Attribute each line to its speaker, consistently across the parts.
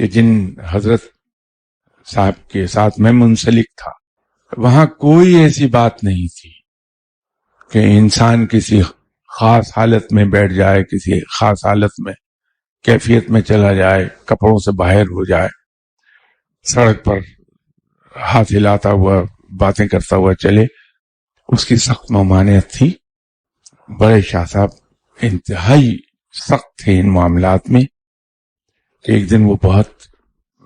Speaker 1: کہ جن حضرت صاحب کے ساتھ میں منسلک تھا وہاں کوئی ایسی بات نہیں تھی کہ انسان کسی خاص حالت میں بیٹھ جائے، کسی خاص حالت میں کیفیت میں چلا جائے، کپڑوں سے باہر ہو جائے، سڑک پر ہاتھ ہلاتا ہوا باتیں کرتا ہوا چلے. اس کی سخت ممانعت تھی. بڑے شاہ صاحب انتہائی سخت تھے ان معاملات میں کہ ایک دن وہ بہت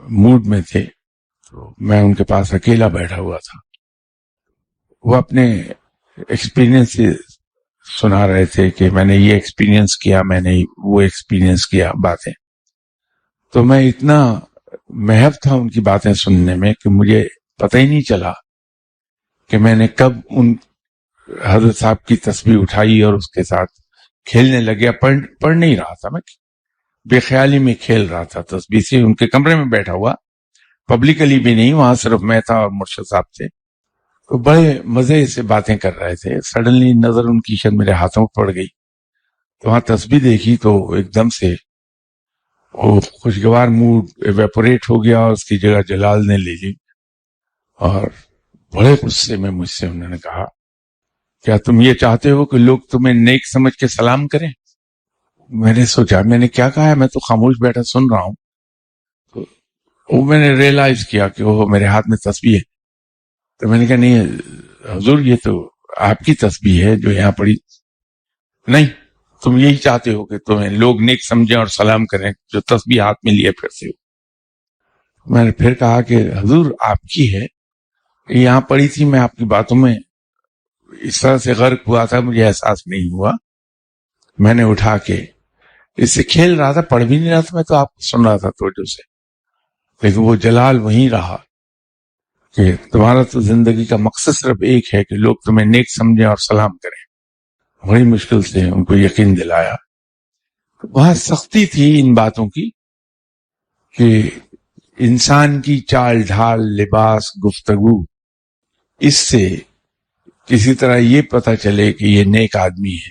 Speaker 1: موڈ میں تھے تو میں ان کے پاس اکیلا بیٹھا ہوا تھا. وہ اپنے ایکسپیرینس سے سنا رہے تھے کہ میں نے یہ ایکسپیرینس کیا، میں نے وہ ایکسپیرینس کیا باتیں. تو میں اتنا محو تھا ان کی باتیں سننے میں کہ مجھے پتہ ہی نہیں چلا کہ میں نے کب ان حضرت صاحب کی تسبیح اٹھائی اور اس کے ساتھ کھیلنے لگیا. پڑھ نہیں رہا تھا، میں بے خیالی میں کھیل رہا تھا تسبیح سے، ان کے کمرے میں بیٹھا ہوا، پبلکلی بھی نہیں، وہاں صرف میں تھا اور مرشد صاحب تھے. تو بڑے مزے سے باتیں کر رہے تھے. سڈنلی نظر ان کی شاید میرے ہاتھوں پڑ گئی تو وہاں تسبیح دیکھی تو ایک دم سے وہ خوشگوار موڈ ایویپوریٹ ہو گیا اور اس کی جگہ جلال نے لے لی. اور بڑے غصے میں مجھ سے انہوں نے کہا کیا تم یہ چاہتے ہو کہ لوگ تمہیں نیک سمجھ کے سلام کریں؟ میں نے سوچا میں نے کیا کہا ہے، میں تو خاموش بیٹھا سن رہا ہوں. تو وہ میں نے ریئلائز کیا کہ وہ میرے ہاتھ میں تسبیح ہے. تو میں نے کہا نہیں حضور یہ تو آپ کی تسبیح ہے جو یہاں پڑی. نہیں، تم یہی چاہتے ہو کہ تمہیں لوگ نیک سمجھیں اور سلام کریں جو تسبیح ہاتھ میں لیے پھرتے ہو. میں نے پھر کہا کہ حضور آپ کی ہے، یہاں پڑی تھی، میں آپ کی باتوں میں اس طرح سے غرق ہوا تھا مجھے احساس نہیں ہوا. میں نے اٹھا کے اس سے کھیل رہا تھا، پڑھ بھی نہیں رہا تھا، میں تو آپ کو سن رہا تھا توجہ سے. لیکن وہ جلال وہیں رہا کہ تمہارا تو زندگی کا مقصد صرف ایک ہے کہ لوگ تمہیں نیک سمجھیں اور سلام کریں. بڑی مشکل سے ان کو یقین دلایا. وہاں سختی تھی ان باتوں کی کہ انسان کی چال ڈھال، لباس، گفتگو، اس سے کسی طرح یہ پتہ چلے کہ یہ نیک آدمی ہے.